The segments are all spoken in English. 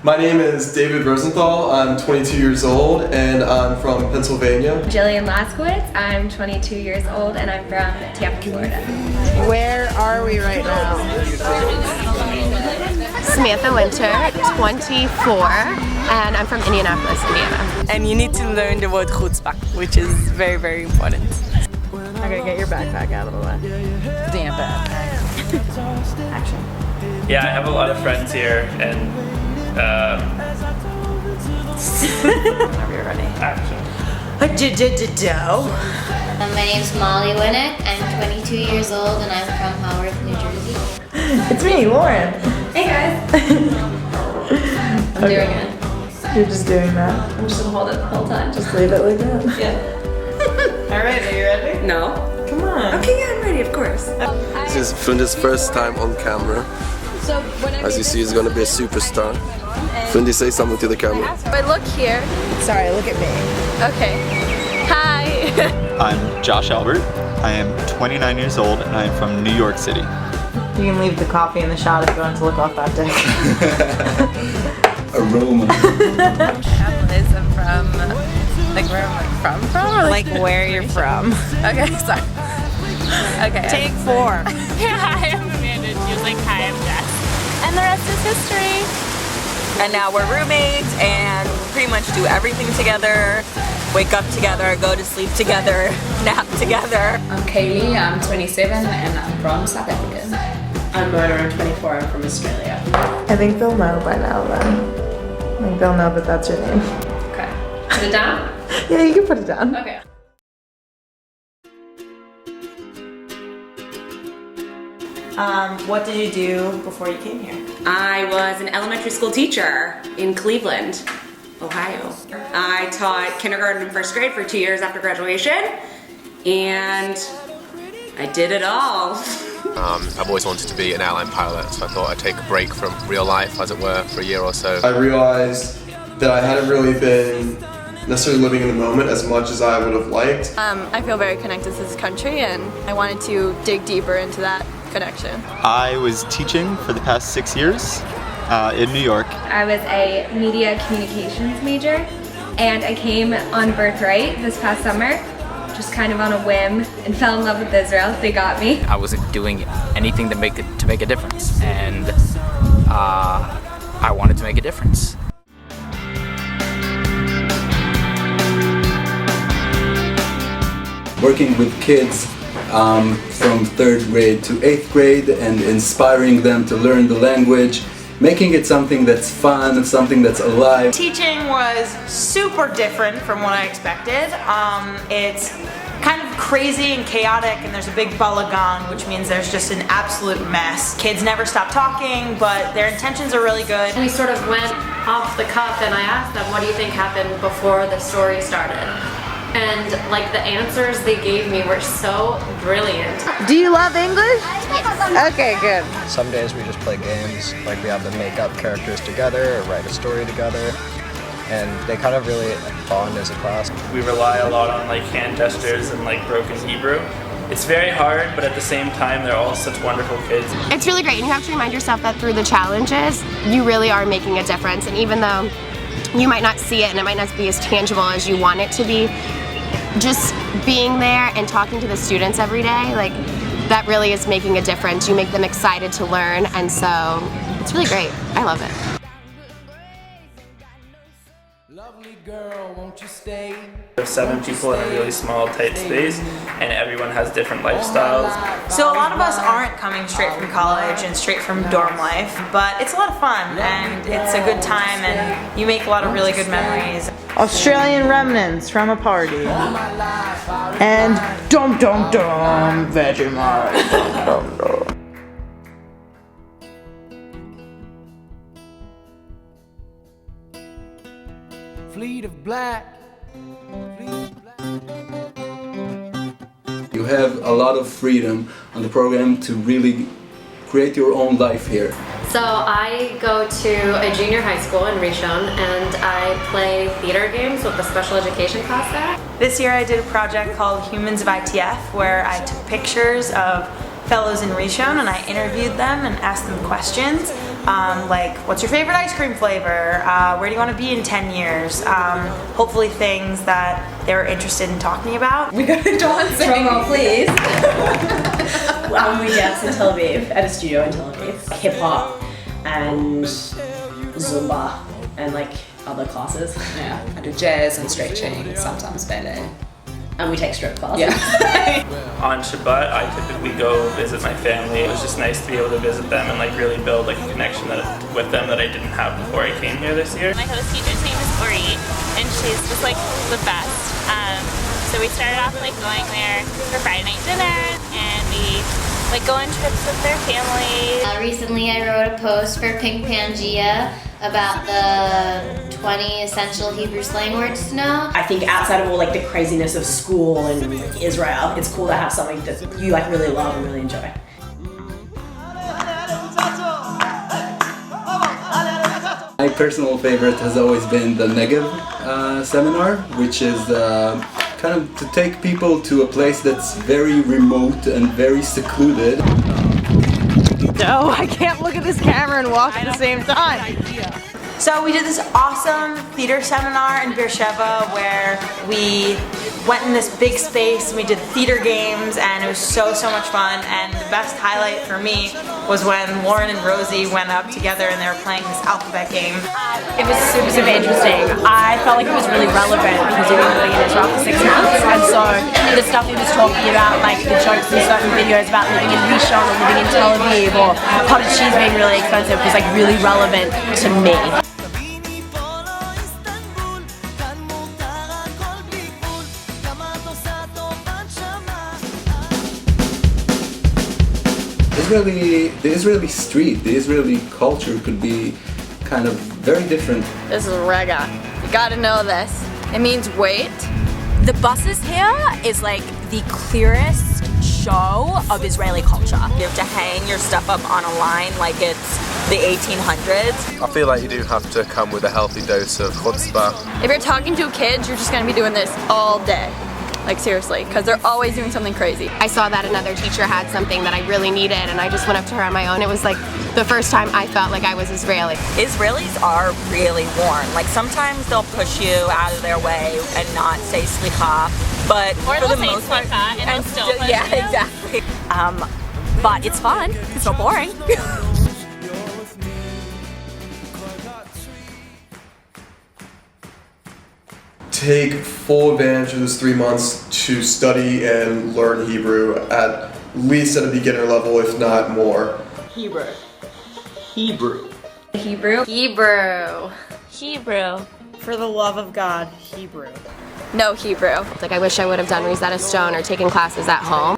My name is David Rosenthal. I'm 22 years old and I'm from Pennsylvania. Jillian Laskowitz. I'm 22 years old and I'm from Tampa, Florida. Where are we right now? Samantha Winter, 24, and I'm from Indianapolis, Indiana. And you need to learn the word chutzpah, which is very, very important. I'm gonna get your backpack out of the way. Damn bad. Action. Yeah, I have a lot of friends here, and whenever you're ready. action. My name's Molly Winnick. I'm 22 years old and I'm from Howard, New Jersey. It's me, Lauren. Hey guys! I'm doing it. You're just doing that. I'm just gonna hold it the whole time. Just leave it like that. Yeah. Alright, are you ready? No. Come on. Okay, yeah, I'm ready, of course. This is Fundi's first time on camera. As you see, he's gonna be a superstar. Fundi, say something to the camera. But look here. Sorry, look at me. Okay. Hi. I'm Josh Albert. I am 29 years old and I am from New York City. You can leave the coffee in the shot if you want to look off that dick. Aroma. Liz, I'm from, like where am I from? Or Like where you're from. Okay, sorry. Okay. Take 4. Hi, I'm Amanda. She was like, hi, I'm Jess. And the rest is history. And now we're roommates and pretty much do everything together. Wake up together, go to sleep together, nap together. I'm Kaylee, I'm 27 and I'm from South Africa. I'm Mona, I'm 24, I'm from Australia. I think they'll know by now then. I think they'll know that that's your name. Okay. Put it down? Yeah, you can put it down. Okay. What did you do before you came here? I was an elementary school teacher in Cleveland, Ohio. I taught kindergarten and first grade for 2 years after graduation, and I did it all. I've always wanted to be an airline pilot, so I thought I'd take a break from real life, as it were, for a year or so. I realized that I hadn't really been necessarily living in the moment as much as I would have liked. I feel very connected to this country and I wanted to dig deeper into that connection. I was teaching for the past 6 years in New York. I was a media communications major and I came on Birthright this past summer, just kind of on a whim, and fell in love with Israel. They got me. I wasn't doing anything to make a difference, and I wanted to make a difference. Working with kids from 3rd grade to 8th grade and inspiring them to learn the language, making it something that's fun, something that's alive. Teaching was super different from what I expected. It's kind of crazy and chaotic, and there's a big balagan, which means there's just an absolute mess. Kids never stop talking, but their intentions are really good. We sort of went off the cuff and I asked them, what do you think happened before the story started? And like the answers they gave me were so brilliant. Do you love English? Yes. Okay, good. Some days we just play games, like we have to make up characters together or write a story together. And they kind of really bond as a class. We rely a lot on like hand gestures and like broken Hebrew. It's very hard, but at the same time, they're all such wonderful kids. It's really great, and you have to remind yourself that through the challenges, you really are making a difference. And even though you might not see it and it might not be as tangible as you want it to be, just being there and talking to the students every day, like that really is making a difference. You make them excited to learn, and so it's really great. I love it. There's 7 people in a really small, tight space, and everyone has different lifestyles. So a lot of us aren't coming straight from college and straight from dorm life, but it's a lot of fun and it's a good time and you make a lot of really good memories. Australian remnants from a party. And dum dum dum Vegemite. Dum dum dum. Fleet of black. You have a lot of freedom on the program to really create your own life here? So I go to a junior high school in Rishon, and I play theater games with the special education class there. This year I did a project called Humans of ITF, where I took pictures of fellows in Rishon and I interviewed them and asked them questions like, what's your favorite ice cream flavor? Where do you want to be in 10 years? Hopefully things that they were interested in talking about. We go to dancing. Drum roll, please. We dance in Tel Aviv, at a studio in Tel Aviv. Hip hop and Zumba and like other classes. Yeah, I do jazz and stretching, sometimes ballet. And we take strip classes. Yeah. On Shabbat, I typically go visit my family. It was just nice to be able to visit them and like really build like a connection with them that I didn't have before I came here this year. My host teacher's name is Ori, and she's just like the best. So we started off like going there for Friday night dinner, and we like go on trips with their family. Recently I wrote a post for Pink Pangea about the 20 essential Hebrew slang words to know. I think outside of all like the craziness of school and Israel, it's cool to have something that you like really love and really enjoy. My personal favorite has always been the Negev Seminar, which is kind of to take people to a place that's very remote and very secluded. No, I can't look at this camera and walk at the same time. So we did this awesome theater seminar in Beersheba where we went in this big space and we did theater games, and it was so much fun. And the best highlight for me was when Lauren and Rosie went up together and they were playing this alphabet game. It was super interesting. I felt like it was really relevant because we've been living in Israel for 6 months, and so the stuff he was talking about, like the jokes in certain videos about living in Rishon or living in Tel Aviv or cottage cheese being really expensive, was like really relevant to me. The Israeli street, the Israeli culture could be kind of very different. This is Rega. You gotta know this. It means wait. The buses here is like the clearest show of Israeli culture. You have to hang your stuff up on a line like it's the 1800s. I feel like you do have to come with a healthy dose of chutzpah. If you're talking to kids, you're just gonna be doing this all day. Like seriously, because they're always doing something crazy. I saw that another teacher had something that I really needed, and I just went up to her on my own. It was like the first time I felt like I was Israeli. Israelis are really warm. Like sometimes they'll push you out of their way and not say slicha, but or for the they'll most say part, and they'll still push yeah, you. exactly. But it's fun. It's not boring. Take full advantage of those 3 months to study and learn Hebrew at least at a beginner level, if not more. Hebrew. Hebrew. Hebrew. Hebrew. Hebrew. For the love of God, Hebrew. No Hebrew. Like I wish I would have done Rosetta Stone or taken classes at home.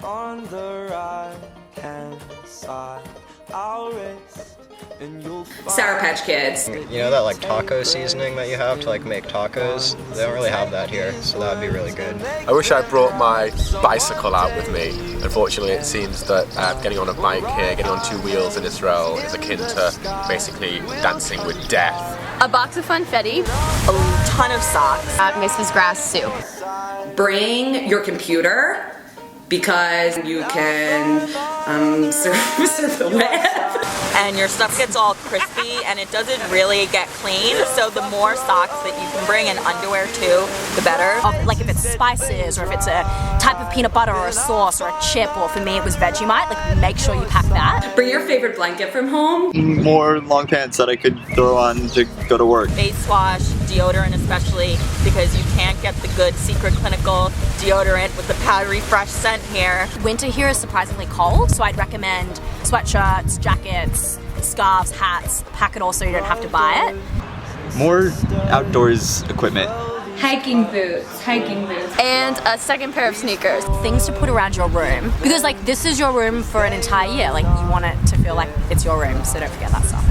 On the right hand side, I'll rest. Sour Patch Kids. You know that like taco seasoning that you have to like make tacos? They don't really have that here, so that would be really good. I wish I brought my bicycle out with me. Unfortunately, it seems that getting on a bike here, getting on 2 wheels in Israel is akin to basically dancing with death. A box of funfetti. A ton of socks. Mrs. Grass soup. Bring your computer because you can surf the web. And your stuff gets all crispy and it doesn't really get clean, so the more socks that you can bring and underwear too, the better. Like if it's spices or if it's a type of peanut butter or a sauce or a chip, or for me it was Vegemite, like make sure you pack that. Bring your favorite blanket from home. More long pants that I could throw on to go to work. Face wash, deodorant especially, because you can't get the good Secret Clinical deodorant with the powdery fresh scent here. Winter here is surprisingly cold, so I'd recommend sweatshirts, jackets, scarves, hats. Pack it all so you don't have to buy it. More outdoors equipment. Hiking boots. And a second pair of sneakers. Things to put around your room. Because like this is your room for an entire year. Like you want it to feel like it's your room, so don't forget that stuff.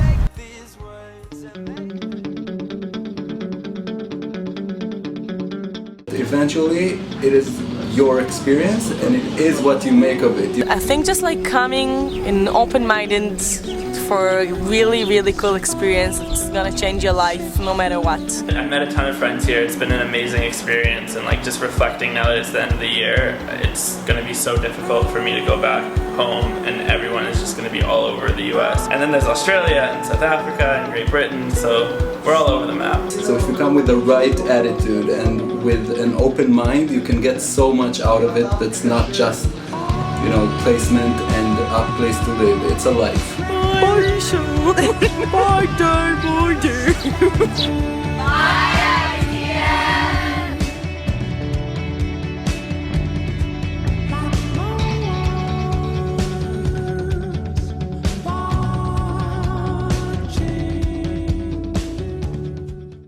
Eventually, it is your experience, and it is what you make of it. I think just like coming and open-minded for a really, really cool experience, it's gonna change your life no matter what. I met a ton of friends here. It's been an amazing experience, and like just reflecting now that it's the end of the year, it's gonna be so difficult for me to go back home, and everyone is just gonna be all over the US. And then there's Australia and South Africa and Great Britain, so we're all over the map. So if you come with the right attitude and with an open mind, you can get so much out of it that's not just, you know, placement and a place to live. It's a life. Bye, day, bye, day.